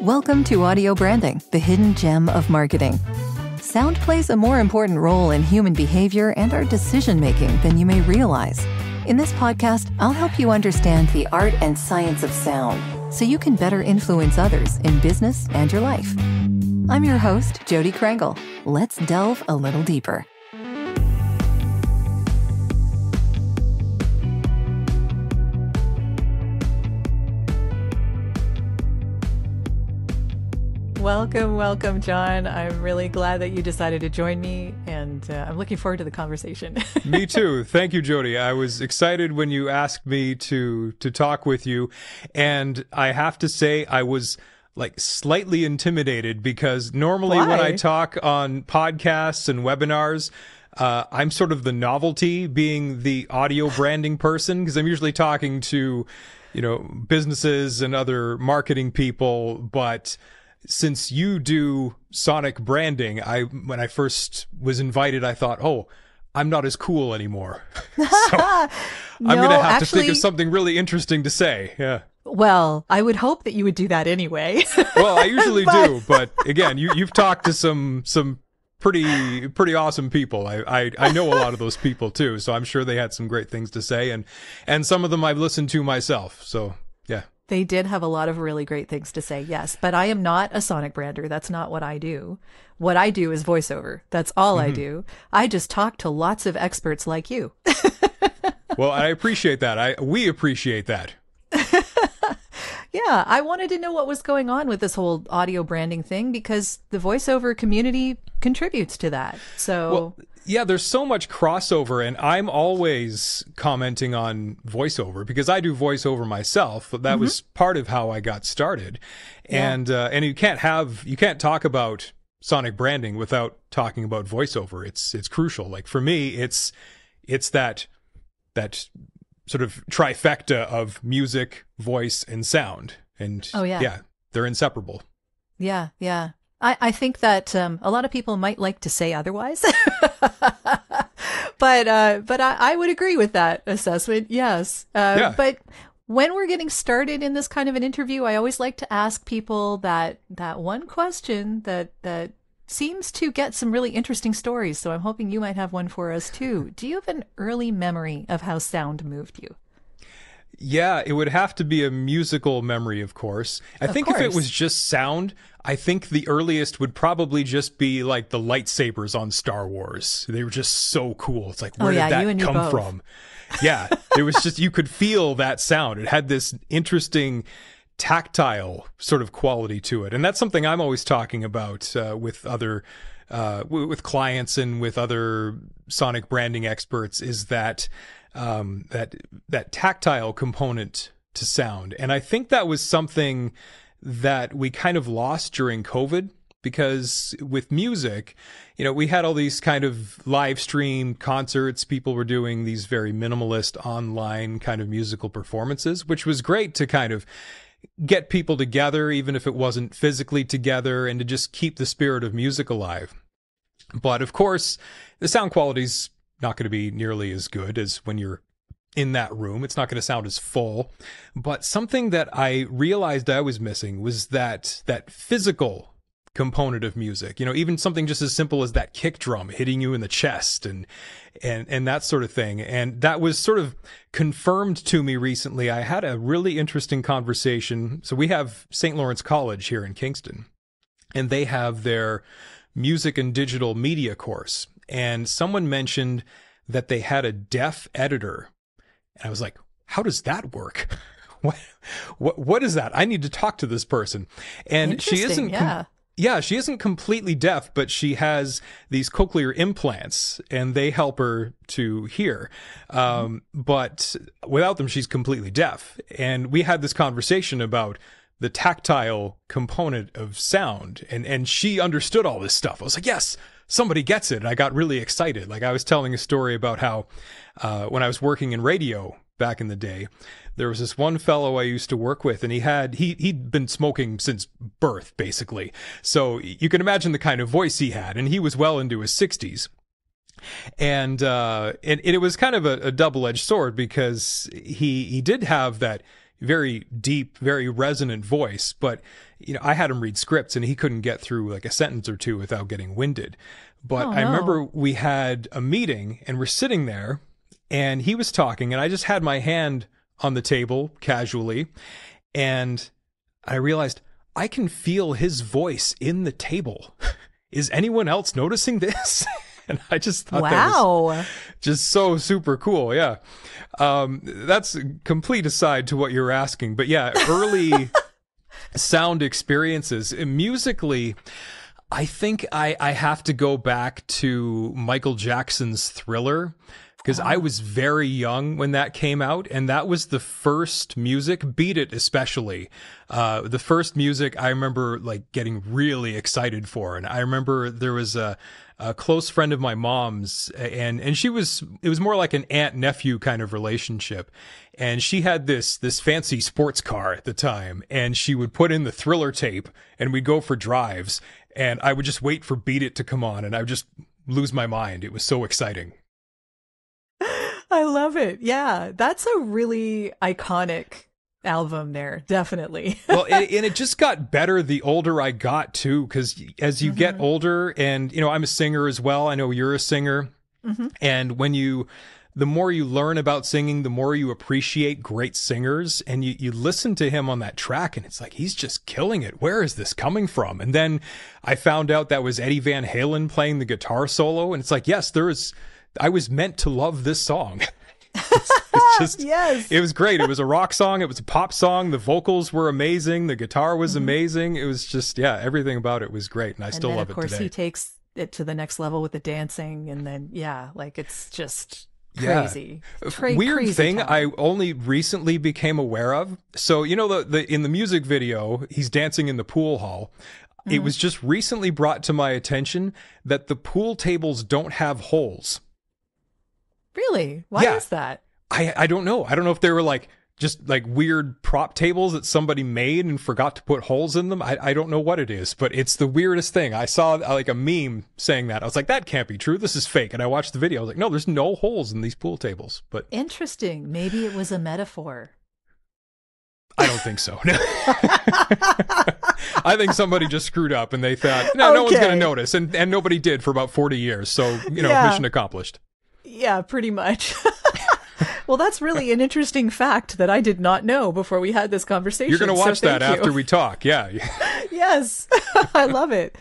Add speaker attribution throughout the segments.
Speaker 1: Welcome to Audio Branding, the hidden gem of marketing. Sound plays a more important role in human behavior and our decision-making than you may realize. In this podcast, I'll help you understand the art and science of sound so you can better influence others in business and your life. I'm your host, Jodi Krangle. Let's delve a little deeper. Welcome, John. I'm really glad that you decided to join me, and I'm looking forward to the conversation.
Speaker 2: Me too. Thank you, Jodi. I was excited when you asked me to talk with you, and I have to say I was slightly intimidated because normally when I talk on podcasts and webinars, I'm sort of the novelty, being the audio branding person, because I'm usually talking to, businesses and other marketing people, but since you do sonic branding, when I first was invited, I thought, I'm not as cool anymore. So I'm going to have to think of something really interesting to say. Yeah.
Speaker 1: Well, I would hope that you would do that anyway.
Speaker 2: Well, I usually do, but again, you've talked to some pretty awesome people. I know a lot of those people too, so I'm sure they had some great things to say, and some of them I've listened to myself. So yeah.
Speaker 1: They did have a lot of really great things to say, yes. But I am not a sonic brander. That's not what I do. What I do is voiceover. That's all I do. I just talk to lots of experts like you.
Speaker 2: Well, I appreciate that. We appreciate that.
Speaker 1: Yeah, I wanted to know what was going on with this whole audio branding thing because the voiceover community contributes to that. So,
Speaker 2: yeah, there's so much crossover, and I'm always commenting on voiceover because I do voiceover myself. That was part of how I got started, and you can't talk about sonic branding without talking about voiceover. It's crucial. Like for me, it's that sort of trifecta of music, voice, and sound. And they're inseparable.
Speaker 1: Yeah, yeah. I think that a lot of people might like to say otherwise, but I would agree with that assessment. Yes. But when we're getting started in this kind of an interview, I always like to ask people that one question that seems to get some really interesting stories. So I'm hoping you might have one for us too. Do you have an early memory of how sound moved you?
Speaker 2: Yeah, it would have to be a musical memory, of course. I think if it was just sound, I think the earliest would probably just be like the lightsabers on Star Wars. They were just so cool. It's like, where did that come from? Yeah, it was just, you could feel that sound. It had this interesting tactile sort of quality to it. And that's something I'm always talking about with other with clients and with other sonic branding experts, is that that tactile component to sound. And I think that was something that we kind of lost during COVID, because with music, we had all these kind of live stream concerts. People were doing these very minimalist online kind of musical performances, which was great to kind of get people together, even if it wasn't physically together, and to just keep the spirit of music alive. But of course, the sound quality's not going to be nearly as good as when you're in that room. It's not going to sound as full. But something that I realized I was missing was that physical component of music. Even something just as simple as that kick drum hitting you in the chest and that sort of thing. And that was sort of confirmed to me recently. I had a really interesting conversation. So we have St. Lawrence College here in Kingston, and they have their music and digital media course. And someone mentioned that they had a deaf editor. And I was like, how does that work? What is that? I need to talk to this person. And she isn't she isn't completely deaf, but she has these cochlear implants, and they help her to hear. But without them, she's completely deaf. And we had this conversation about the tactile component of sound, and she understood all this stuff. I was like, yes, somebody gets it. And I got really excited. Like, I was telling a story about how when I was working in radio back in the day, there was this one fellow I used to work with, and he'd been smoking since birth, basically. So you can imagine the kind of voice he had, and he was well into his 60s. And it was kind of a double-edged sword, because he did have that very deep, very resonant voice. But, I had him read scripts and he couldn't get through like a sentence or two without getting winded. But I remember we had a meeting and we're sitting there and he was talking and I just had my hand on the table casually. And I realized I can feel his voice in the table. Is anyone else noticing this? And I just thought that was just so super cool. Yeah. That's a complete aside to what you're asking. But yeah, early sound experiences. Musically, I think I have to go back to Michael Jackson's Thriller, because I was very young when that came out, and that was the first music, Beat It especially, the first music I remember like getting really excited for. And I remember there was a close friend of my mom's, and it was more like an aunt-nephew kind of relationship. And she had this fancy sports car at the time, and she would put in the Thriller tape and we'd go for drives, and I would just wait for Beat It to come on and I would just lose my mind. It was so exciting.
Speaker 3: I love it. Yeah, that's a really iconic album there, definitely.
Speaker 2: Well, and it just got better the older I got too, because as you get older, and I'm a singer as well. I know you're a singer, and the more you learn about singing, the more you appreciate great singers, and you listen to him on that track and it's like, he's just killing it. Where is this coming from? And then I found out that was Eddie Van Halen playing the guitar solo, and it's like, yes, I was meant to love this song. It's just,
Speaker 3: yes.
Speaker 2: It was great. It was a rock song. It was a pop song. The vocals were amazing. The guitar was amazing. It was just, everything about it was great. And I still love it today.
Speaker 3: Of course, he takes it to the next level with the dancing. And then, it's just crazy.
Speaker 2: Weird
Speaker 3: crazy
Speaker 2: thing
Speaker 3: time.
Speaker 2: I only recently became aware of. So, in the music video, he's dancing in the pool hall. It was just recently brought to my attention that the pool tables don't have holes.
Speaker 3: Really? Why is that?
Speaker 2: I don't know. I don't know if they were just weird prop tables that somebody made and forgot to put holes in them. I don't know what it is, but it's the weirdest thing. I saw a meme saying that. I was like, that can't be true. This is fake. And I watched the video. I was like, no, there's no holes in these pool tables. But
Speaker 3: interesting. Maybe it was a metaphor.
Speaker 2: I don't think so. I think somebody just screwed up and they thought, no one's going to notice. And nobody did for about 40 years. So, mission accomplished.
Speaker 3: Yeah, pretty much. Well, that's really an interesting fact that I did not know before we had this conversation.
Speaker 2: You're going to watch that after we talk. Yeah.
Speaker 3: Yes. I love it.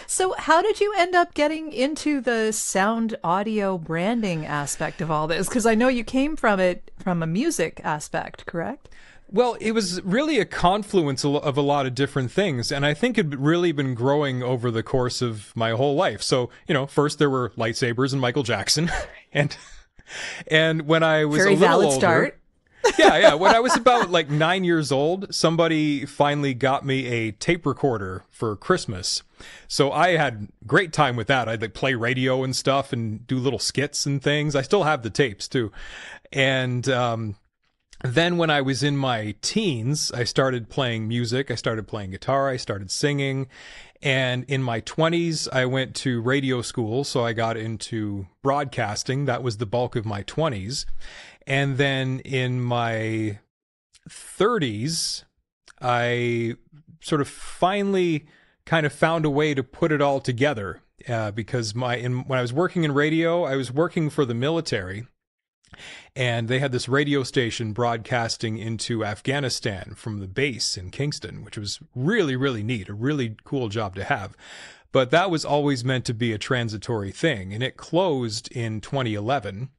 Speaker 3: So how did you end up getting into the sound audio branding aspect of all this? Because I know you came from it from a music aspect, correct?
Speaker 2: Well, it was really a confluence of a lot of different things, and I think it had really been growing over the course of my whole life. So, first there were lightsabers and Michael Jackson, and when I was
Speaker 3: very
Speaker 2: a little
Speaker 3: valid
Speaker 2: older,
Speaker 3: start.
Speaker 2: yeah, when I was about 9 years old, somebody finally got me a tape recorder for Christmas. So I had great time with that. I'd play radio and stuff and do little skits and things. I still have the tapes too, and then when I was in my teens, I started playing music. I started playing guitar. I started singing. And in my 20s, I went to radio school. So I got into broadcasting. That was the bulk of my 20s. And then in my 30s, I sort of finally kind of found a way to put it all together. Because when I was working in radio, I was working for the military. And they had this radio station broadcasting into Afghanistan from the base in Kingston, which was really, really neat, a really cool job to have. But that was always meant to be a transitory thing, and it closed in 2011.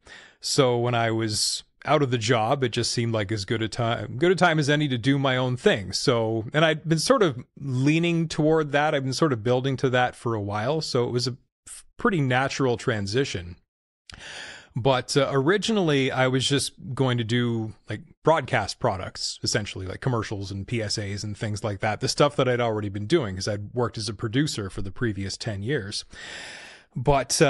Speaker 2: So when I was out of the job, it just seemed like as good a time as any to do my own thing. So, and I'd been sort of leaning toward that. I've been sort of building to that for a while. So it was a pretty natural transition. But originally, I was just going to do broadcast products, essentially, like commercials and PSAs and things like that. The stuff that I'd already been doing because I'd worked as a producer for the previous 10 years. But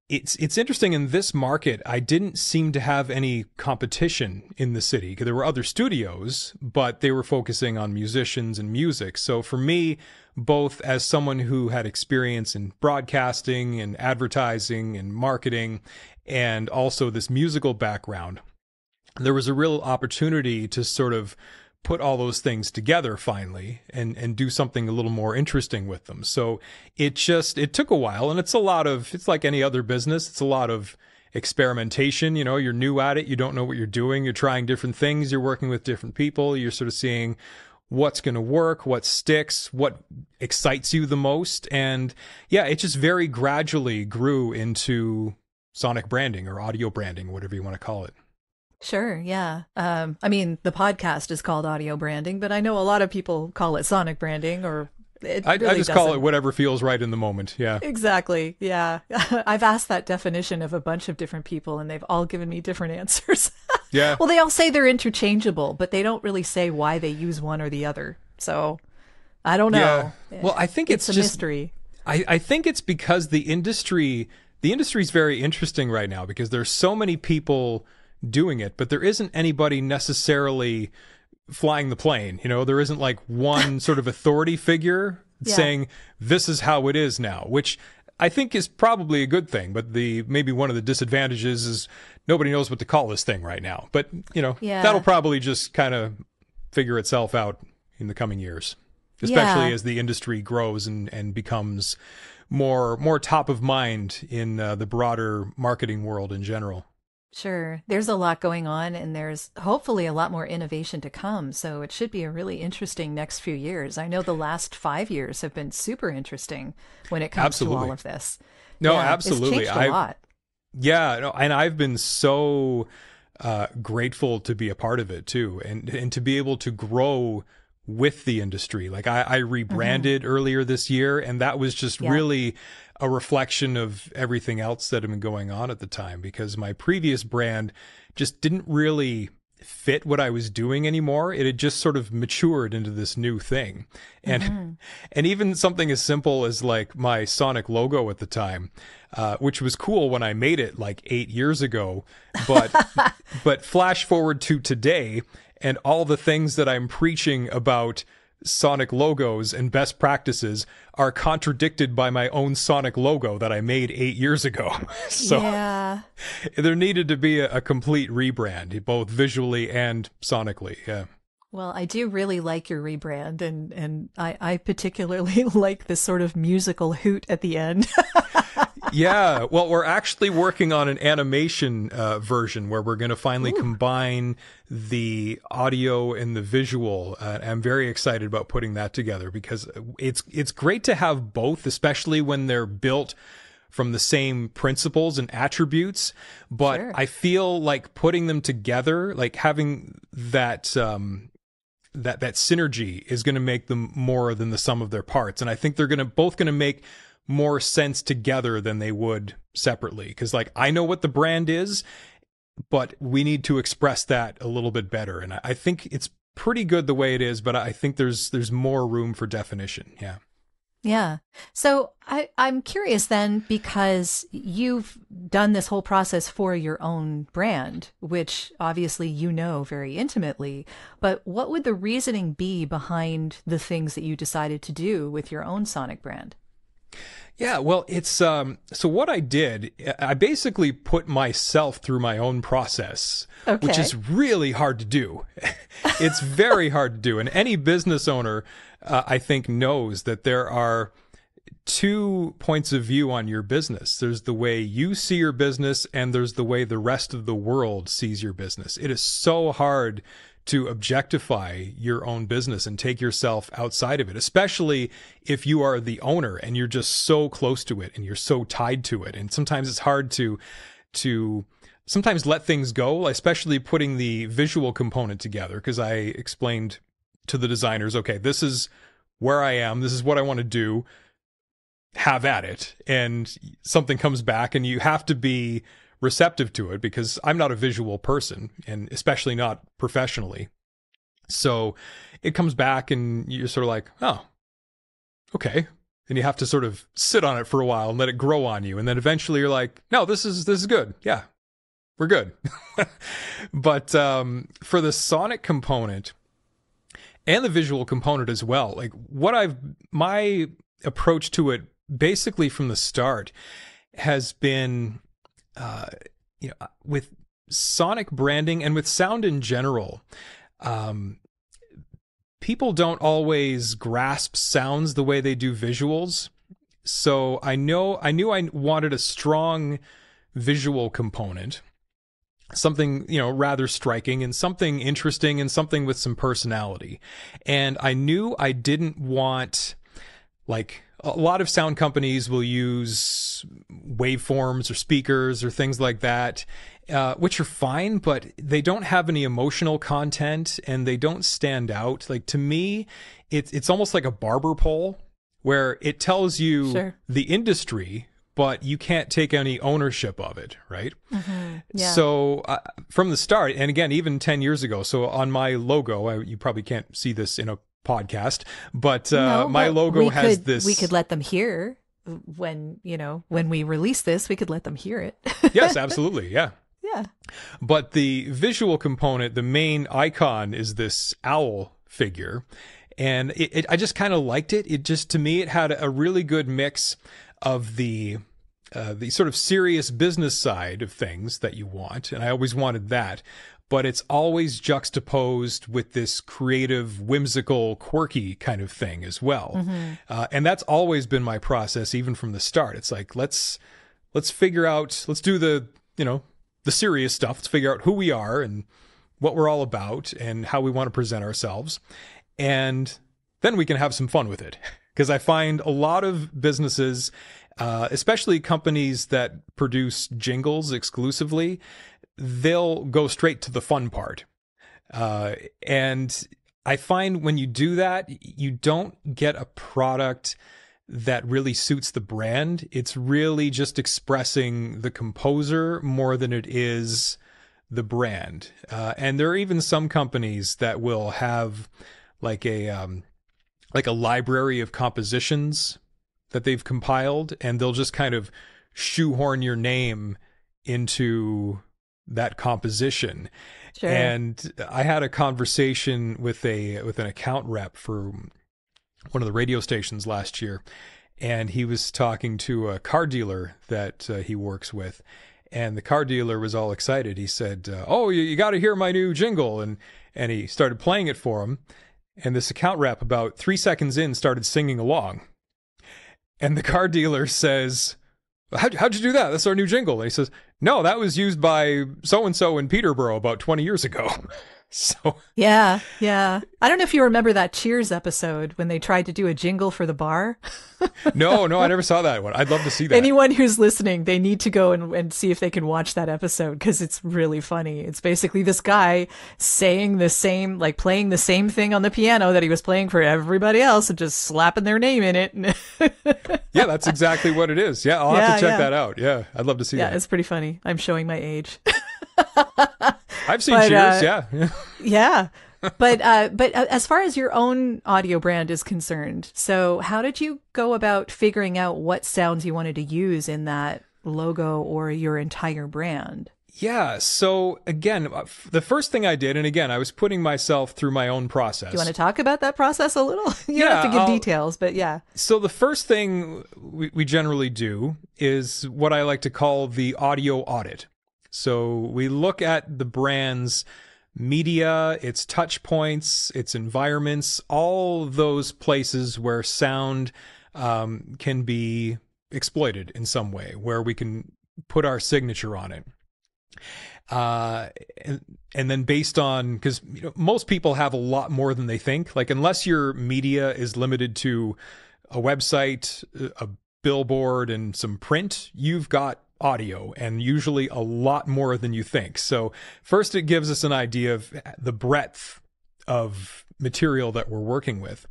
Speaker 2: it's interesting in this market, I didn't seem to have any competition in the city because there were other studios, but they were focusing on musicians and music. So for me, both as someone who had experience in broadcasting and advertising and marketing, and also this musical background, there was a real opportunity to sort of put all those things together finally and do something a little more interesting with them. So it took a while, and it's like any other business. It's a lot of experimentation. You know, you're new at it. You don't know what you're doing. You're trying different things. You're working with different people. You're sort of seeing what's going to work, what sticks, what excites you the most. And yeah, it just very gradually grew into sonic branding or audio branding, whatever you want to call it.
Speaker 3: Sure, yeah. I mean, the podcast is called audio branding, but I know a lot of people call it sonic branding, or
Speaker 2: I just call it whatever feels right in the moment. Yeah,
Speaker 3: exactly. Yeah. I've asked that definition of a bunch of different people, and they've all given me different answers.
Speaker 2: Yeah.
Speaker 3: Well, they all say they're interchangeable, but they don't really say why they use one or the other. So I don't know.
Speaker 2: Yeah. Well, I think it's
Speaker 3: a
Speaker 2: just
Speaker 3: mystery.
Speaker 2: I think it's because the industry is very interesting right now, because there's so many people doing it, but there isn't anybody necessarily flying the plane. You know, there isn't like one sort of authority figure saying this is how it is now, which I think is probably a good thing. But maybe one of the disadvantages is nobody knows what to call this thing right now. But, you know, that'll probably just kind of figure itself out in the coming years, especially as the industry grows and becomes more top of mind in the broader marketing world in general.
Speaker 3: Sure. There's a lot going on, and there's hopefully a lot more innovation to come. So it should be a really interesting next few years. I know the last 5 years have been super interesting when it comes to all of this.
Speaker 2: No, absolutely.
Speaker 3: It's changed a lot.
Speaker 2: Yeah. No, and I've been so grateful to be a part of it too, and to be able to grow with the industry. Like I rebranded earlier this year, and that was just really a reflection of everything else that had been going on at the time, because my previous brand just didn't really fit what I was doing anymore. It had just sort of matured into this new thing. And and even something as simple as like my Sonic logo at the time, which was cool when I made it like 8 years ago, but flash forward to today, and all the things that I'm preaching about Sonic logos and best practices are contradicted by my own Sonic logo that I made 8 years ago. So there needed to be a complete rebrand, both visually and sonically. Yeah.
Speaker 3: Well, I do really like your rebrand, and I particularly like this sort of musical hoot at the end.
Speaker 2: Yeah, well, we're actually working on an animation version where we're going to finally combine the audio and the visual. I'm very excited about putting that together, because it's great to have both, especially when they're built from the same principles and attributes. But I feel like putting them together, like having that that synergy, is going to make them more than the sum of their parts. And I think they're both going to make more sense together than they would separately, because like I know what the brand is, but we need to express that a little bit better. And I think it's pretty good the way it is, but I think there's more room for definition.
Speaker 3: Yeah. So I'm curious then, because you've done this whole process for your own brand, which obviously you know very intimately, but what would the reasoning be behind the things that you decided to do with your own Sonic brand?
Speaker 2: Yeah, well, it's so what I did, I basically put myself through my own process, which is really hard to do. It's very hard to do. And any business owner, I think, knows that there are two points of view on your business. There's the way you see your business, and there's the way the rest of the world sees your business. It is so hard to objectify your own business and take yourself outside of it, especially if you are the owner and you're just so close to it and you're so tied to it. And sometimes it's hard to sometimes let things go, especially putting the visual component together, because I explained to the designers, okay, this is where I am, this is what I want to do, have at it. And something comes back, and you have to be receptive to it, because I'm not a visual person, and especially not professionally. So it comes back and you're sort of like, oh, okay. And you have to sort of sit on it for a while and let it grow on you. And then eventually you're like, no, this is good. Yeah, we're good. But for the sonic component and the visual component as well, like my approach to it basically from the start has been, with sonic branding and with sound in general, people don't always grasp sounds the way they do visuals. So I knew I wanted a strong visual component, something, rather striking and something interesting and something with some personality. And I knew I didn't want, like, a lot of sound companies will use waveforms or speakers or things like that, which are fine, but they don't have any emotional content and they don't stand out. Like, to me, it's almost like a barber pole where it tells you the industry, but you can't take any ownership of it, right?
Speaker 3: Mm-hmm. Yeah.
Speaker 2: So from the start, and again, even 10 years ago, so on my logo, you probably can't see this in a podcast, but my logo has this.
Speaker 3: We could let them hear when we release this, we could let them hear it.
Speaker 2: Yes, absolutely. Yeah.
Speaker 3: Yeah.
Speaker 2: But the visual component, the main icon is this owl figure. And I just kind of liked it. It just, to me, it had a really good mix of the sort of serious business side of things that you want. And I always wanted that. But it's always juxtaposed with this creative, whimsical, quirky kind of thing as well. Mm-hmm. And that's always been my process, even from the start. It's like, let's figure out, let's do the serious stuff. Let's figure out who we are and what we're all about and how we want to present ourselves. And then we can have some fun with it. Because I find a lot of businesses, especially companies that produce jingles exclusively, they'll go straight to the fun part. And I find when you do that, you don't get a product that really suits the brand. It's really just expressing the composer more than it is the brand. And there are even some companies that will have like a library of compositions that they've compiled, and they'll just kind of shoehorn your name into that composition.
Speaker 3: Sure.
Speaker 2: And I had a conversation with an account rep for one of the radio stations last year, and he was talking to a car dealer that he works with, and the car dealer was all excited. He said, "Oh, you got to hear my new jingle," and he started playing it for him. And this account rep, about 3 seconds in, started singing along. And the car dealer says, how'd you do that? That's our new jingle. And he says, no, that was used by so-and-so in Peterborough about 20 years ago. So
Speaker 3: yeah. I don't know if you remember that Cheers episode when they tried to do a jingle for the bar.
Speaker 2: No, I never saw that one. I'd love to see that.
Speaker 3: Anyone who's listening, they need to go and see if they can watch that episode because it's really funny. It's basically this guy saying the same, like playing the same thing on the piano that he was playing for everybody else and just slapping their name in it.
Speaker 2: Yeah, that's exactly what it is. Yeah, I'll have to check that out. Yeah, I'd love to see that.
Speaker 3: Yeah, it's pretty funny. I'm showing my age.
Speaker 2: I've seen Cheers, yeah.
Speaker 3: Yeah. But as far as your own audio brand is concerned, so how did you go about figuring out what sounds you wanted to use in that logo or your entire brand?
Speaker 2: Yeah. So again, the first thing I did, and again, I was putting myself through my own process.
Speaker 3: Do you want to talk about that process a little? You don't have to give details, but yeah.
Speaker 2: So the first thing we generally do is what I like to call the audio audit. So we look at the brand's media, its touch points, its environments, all those places where sound can be exploited in some way, where we can put our signature on it. And then based on, because most people have a lot more than they think. Like, unless your media is limited to a website, a billboard, and some print, you've got audio, and usually a lot more than you think. So first, it gives us an idea of the breadth of material that we're working with.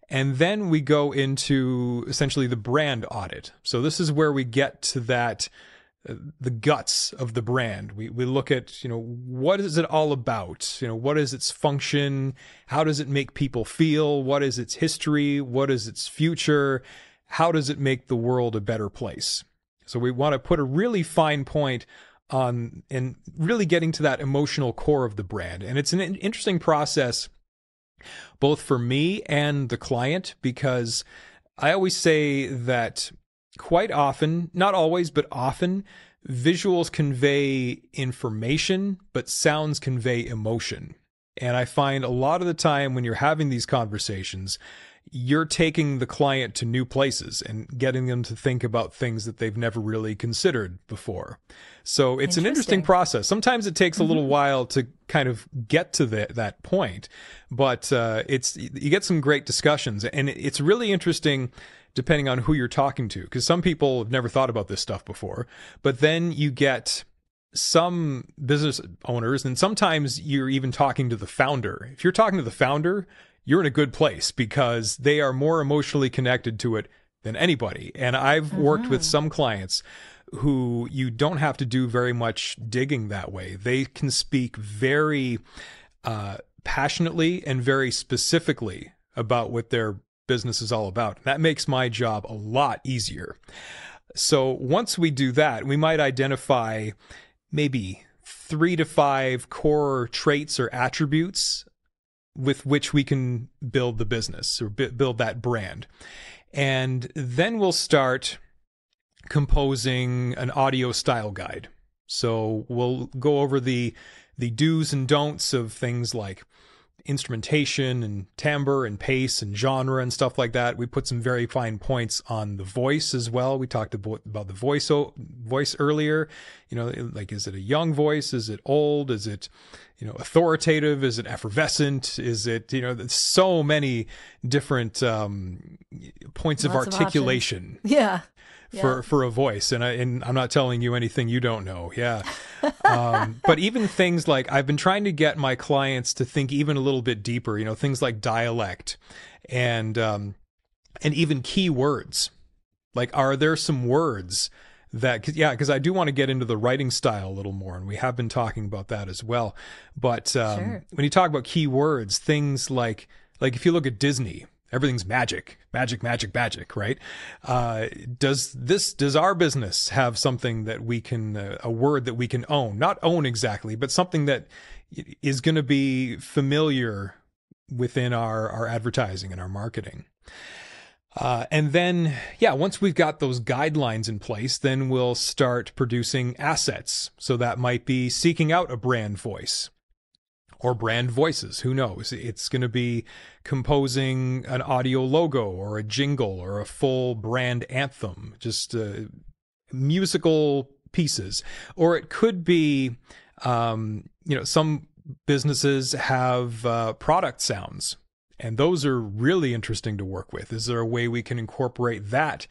Speaker 2: And then we go into essentially the brand audit. So this is where we get to that, the guts of the brand. We look at, what is it all about? What is its function? How does it make people feel? What is its history? What is its future? How does it make the world a better place? So we want to put a really fine point on and really getting to that emotional core of the brand. And it's an interesting process both for me and the client, because I always say that quite often, not always, but often, visuals convey information, but sounds convey emotion. And I find a lot of the time when you're having these conversations, you're taking the client to new places and getting them to think about things that they've never really considered before. So it's an interesting process. Sometimes it takes a little while to kind of get to that point, but you get some great discussions, and it's really interesting depending on who you're talking to, because some people have never thought about this stuff before, but then you get some business owners, and sometimes you're even talking to the founder. If you're talking to the founder, you're in a good place because they are more emotionally connected to it than anybody. And I've worked with some clients who you don't have to do very much digging that way. They can speak very passionately and very specifically about what their business is all about. That makes my job a lot easier. So once we do that, we might identify maybe 3 to 5 core traits or attributes with which we can build the business or build that brand. And then we'll start composing an audio style guide. So we'll go over the do's and don'ts of things like instrumentation and timbre and pace and genre and stuff like that. We put some very fine points on the voice as well. We talked about the voice earlier. You know, like, is it a young voice? Is it old? Is it, you know, authoritative? Is it effervescent? Is it, you know, there's so many different points of articulation. For a voice. And I'm not telling you anything you don't know. Yeah. But even things like, I've been trying to get my clients to think even a little bit deeper, you know, things like dialect and even key words. Like, are there some words that, because I do want to get into the writing style a little more, and we have been talking about that as well. But when you talk about key words, things like if you look at Disney, everything's magic, right? Does our business have something that we can, a word that we can own? Not own exactly, but something that is going to be familiar within our advertising and our marketing. And then, once we've got those guidelines in place, then we'll start producing assets. So that might be seeking out a brand voice. Or brand voices, who knows? It's going to be composing an audio logo or a jingle or a full brand anthem, just musical pieces. Or it could be, some businesses have product sounds, and those are really interesting to work with. Is there a way we can incorporate that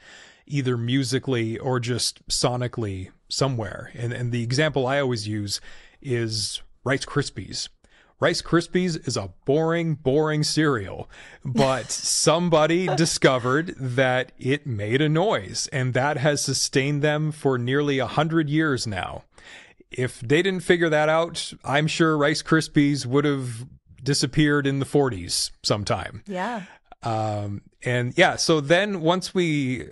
Speaker 2: either musically or just sonically somewhere? And the example I always use is Rice Krispies. Rice Krispies is a boring cereal, but somebody discovered that it made a noise, and that has sustained them for nearly 100 years now. If they didn't figure that out, I'm sure Rice Krispies would have disappeared in the 40s sometime.
Speaker 3: Yeah.
Speaker 2: So then once we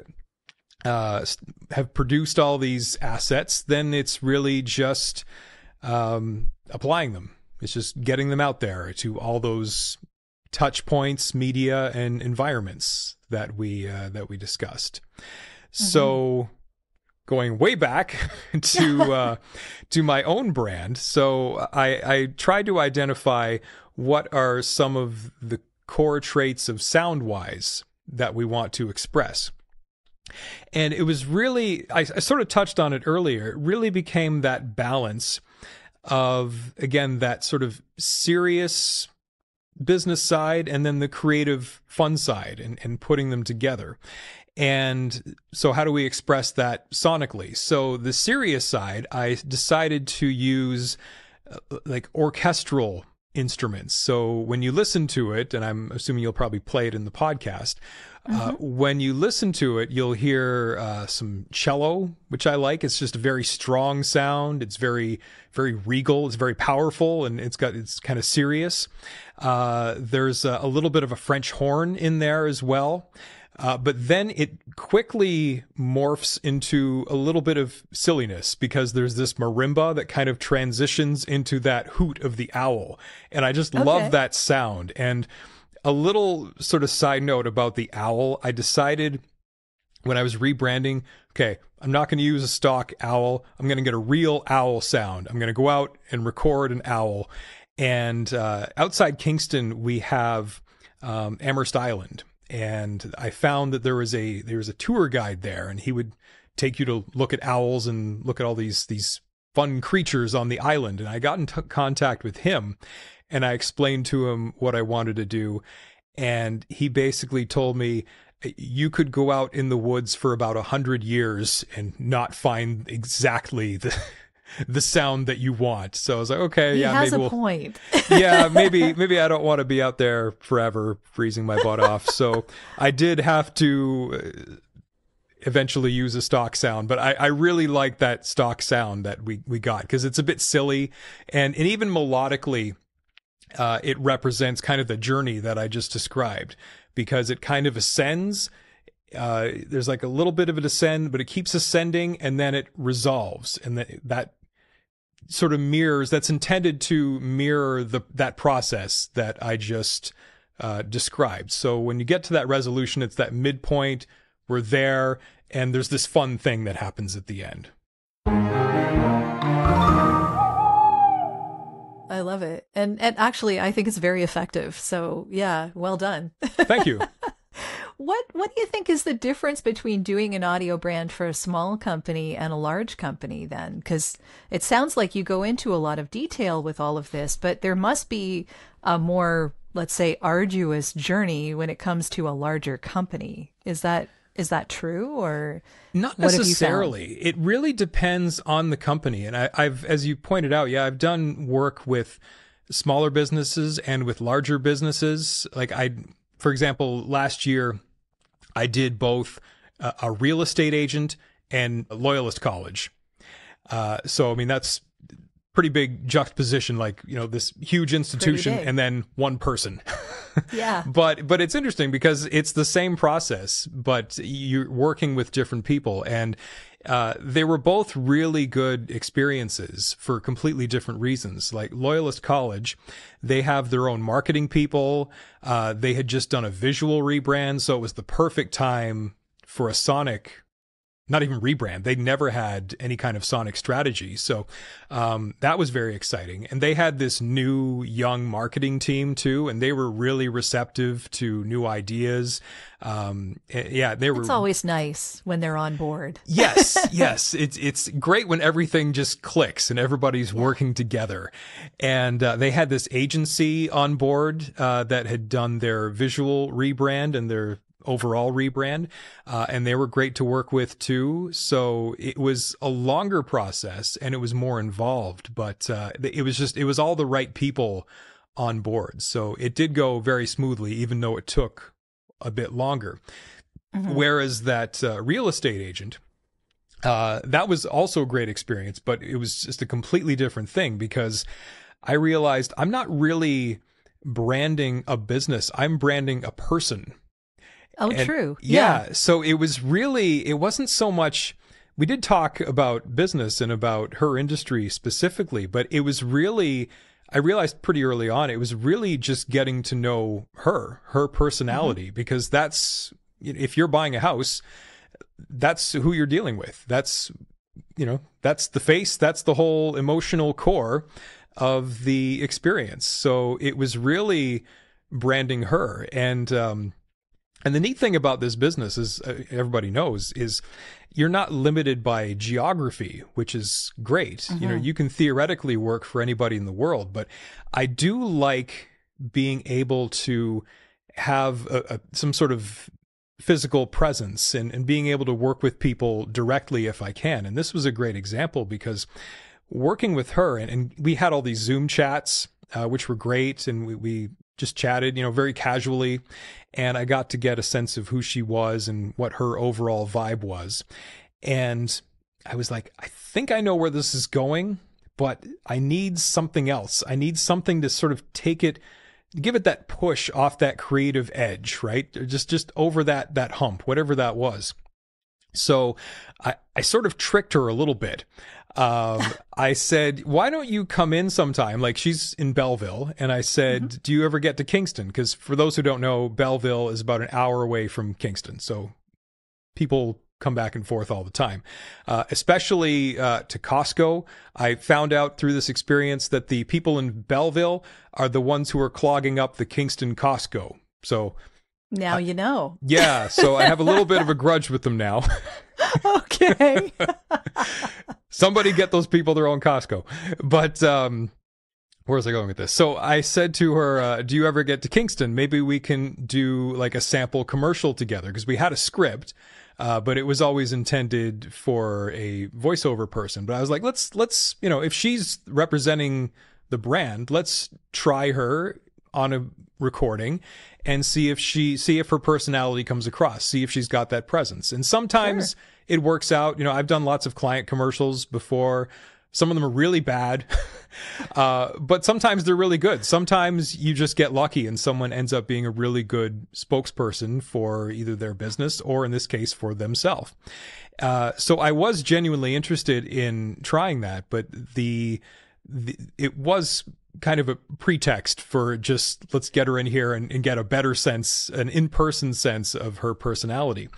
Speaker 2: have produced all these assets, then it's really just applying them. It's just getting them out there to all those touch points, media, and environments that we discussed. So going way back to my own brand. So I tried to identify what are some of the core traits of SoundWise that we want to express. And it was really, I sort of touched on it earlier, it really became that balance of, again, that sort of serious business side and then the creative fun side, and putting them together. And so how do we express that sonically? So the serious side, I decided to use like orchestral instruments. So when you listen to it, and I'm assuming you'll probably play it in the podcast, when you listen to it, you'll hear some cello, which I like. It's just a very strong sound. It's very, very regal. It's very powerful, and it's kind of serious. There's a little bit of a French horn in there as well. But then it quickly morphs into a little bit of silliness because there's this marimba that kind of transitions into that hoot of the owl. And I just love that sound. And a little sort of side note about the owl, I decided when I was rebranding, okay, I'm not going to use a stock owl. I'm going to get a real owl sound. I'm going to go out and record an owl. And outside Kingston, we have Amherst Island. And I found that there was a tour guide there, and he would take you to look at owls and look at all these fun creatures on the island. And I got in contact with him, and I explained to him what I wanted to do. And he basically told me, you could go out in the woods for about 100 years and not find exactly the sound that you want. So I was like, okay,
Speaker 3: he has a point.
Speaker 2: Yeah, maybe I don't want to be out there forever freezing my butt off. So I did have to eventually use a stock sound, but I really like that stock sound that we got, because it's a bit silly, and even melodically, it represents kind of the journey that I just described, because it kind of ascends. There's like a little bit of a descend, but it keeps ascending, and then it resolves, and that sort of mirrors, that's intended to mirror that process that I just described. So when you get to that resolution, it's that midpoint, we're there, and there's this fun thing that happens at the end.
Speaker 3: I love it. And actually, I think it's very effective. So yeah, well done.
Speaker 2: Thank you.
Speaker 3: What do you think is the difference between doing an audio brand for a small company and a large company then? Because it sounds like you go into a lot of detail with all of this, but there must be a more, let's say, arduous journey when it comes to a larger company. Is that true, or
Speaker 2: not necessarily? It really depends on the company. And I've, as you pointed out, I've done work with smaller businesses and with larger businesses. Like for example, last year I did both a real estate agent and a Loyalist College. So, I mean, that's pretty big juxtaposition, like, this huge institution and then one person.
Speaker 3: Yeah.
Speaker 2: But it's interesting because it's the same process, but you're working with different people, and they were both really good experiences for completely different reasons. Like Loyalist College, they have their own marketing people. They had just done a visual rebrand, so it was the perfect time for a sonic, not even rebrand. They never had any kind of sonic strategy. So that was very exciting. And they had this new young marketing team too, and they were really receptive to new ideas. It's
Speaker 3: always nice when they're on board.
Speaker 2: Yes. It's great when everything just clicks and everybody's working together. And they had this agency on board that had done their visual rebrand and their overall rebrand, and they were great to work with too. So it was a longer process and it was more involved, but it was all the right people on board. So it did go very smoothly, even though it took a bit longer. Mm-hmm. Whereas that real estate agent, that was also a great experience, but it was just a completely different thing, because I realized I'm not really branding a business, I'm branding a person.
Speaker 3: Oh, true.
Speaker 2: Yeah. So it wasn't so much, we did talk about business and about her industry specifically, but it was really, I realized pretty early on, it was really just getting to know her personality, mm-hmm. because that's, if you're buying a house, that's who you're dealing with. That's, that's the face, that's the whole emotional core of the experience. So it was really branding her. And the neat thing about this business, as everybody knows, is you're not limited by geography, which is great. Mm-hmm. You can theoretically work for anybody in the world, but I do like being able to have some sort of physical presence and being able to work with people directly if I can. And this was a great example, because working with her, and we had all these Zoom chats, which were great, and we just chatted, very casually, and I got to get a sense of who she was and what her overall vibe was. And I was like, I think I know where this is going, but I need something else. I need something to sort of give it that push off that creative edge, right? Just over that hump, whatever that was. So I sort of tricked her a little bit. I said, why don't you come in sometime? Like, she's in Belleville. And I said, mm-hmm. do you ever get to Kingston? Because for those who don't know, Belleville is about an hour away from Kingston. So people come back and forth all the time, especially to Costco. I found out through this experience that the people in Belleville are the ones who are clogging up the Kingston Costco. So
Speaker 3: now you know.
Speaker 2: Yeah, so I have a little bit of a grudge with them now.
Speaker 3: Okay.
Speaker 2: Somebody get those people their own Costco. But where was I going with this? So I said to her, do you ever get to Kingston? Maybe we can do like a sample commercial together, because we had a script, but it was always intended for a voiceover person. But I was like, let's, you know, if she's representing the brand, let's try her on a recording and see if her personality comes across, see if she's got that presence. And sometimes it works out. You know, I've done lots of client commercials before. Some of them are really bad, but sometimes they're really good. Sometimes you just get lucky and someone ends up being a really good spokesperson for either their business or, in this case, for themselves. So I was genuinely interested in trying that, but it was kind of a pretext for just, let's get her in here and get a better sense, an in-person sense of her personality.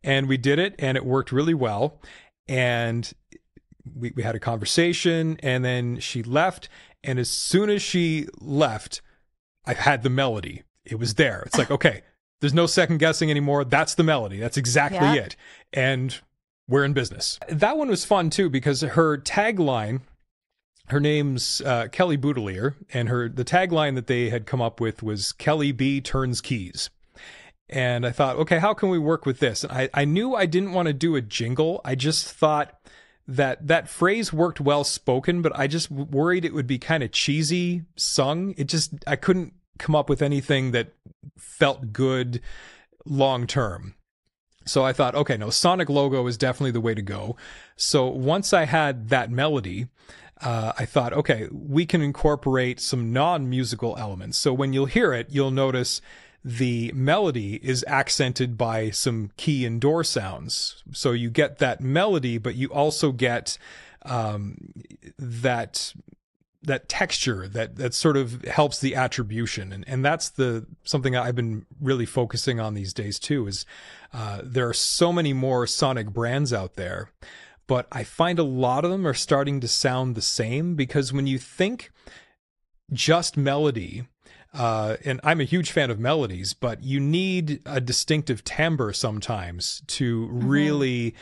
Speaker 2: And we did it, and it worked really well. And we had a conversation, and then she left. And as soon as she left, I had the melody. It was there. It's like, okay, there's no second guessing anymore. That's the melody. That's exactly it. And we're in business. That one was fun too, because her tagline, her name's Kelly Boudelier, and the tagline that they had come up with was Kelly B turns keys. And I thought, okay, how can we work with this? And I knew I didn't want to do a jingle. I just thought that phrase worked well spoken, but I just worried it would be kind of cheesy sung. I couldn't come up with anything that felt good long term. So I thought, okay, no, sonic logo is definitely the way to go. So once I had that melody, I thought, okay, we can incorporate some non-musical elements. So when you'll hear it, you'll notice the melody is accented by some key and door sounds. So you get that melody, but you also get that texture that sort of helps the attribution. And that's something I've been really focusing on these days too, is there are so many more sonic brands out there, but I find a lot of them are starting to sound the same, because when you think just melody, and I'm a huge fan of melodies, but you need a distinctive timbre sometimes to really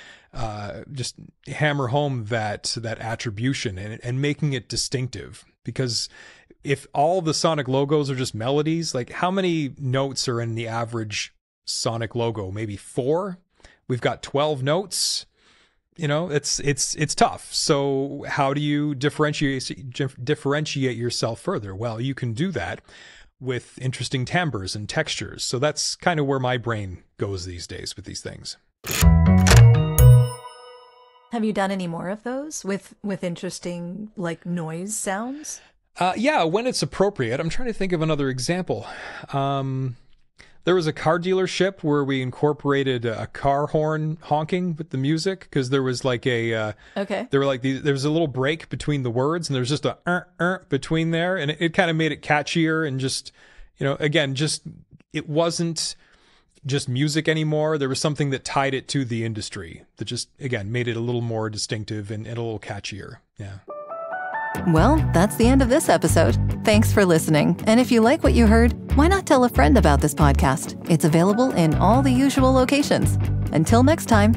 Speaker 2: just hammer home that attribution and making it distinctive. Because if all the sonic logos are just melodies, like how many notes are in the average sonic logo? Maybe 4. We've got 12 notes. You know, it's tough. So how do you differentiate yourself further? Well, you can do that with interesting timbres and textures. So that's kind of where my brain goes these days with these things.
Speaker 3: Have you done any more of those with interesting like noise sounds?
Speaker 2: Yeah, when it's appropriate. I'm trying to think of another example. There was a car dealership where we incorporated a car horn honking with the music, because there was like there were like there was a little break between the words, and there was just a between there, and it kind of made it catchier, and just, you know, again, just it wasn't just music anymore. There was something that tied it to the industry that just, again, made it a little more distinctive and a little catchier. Yeah.
Speaker 1: Well, that's the end of this episode. Thanks for listening. And if you like what you heard, why not tell a friend about this podcast? It's available in all the usual locations. Until next time.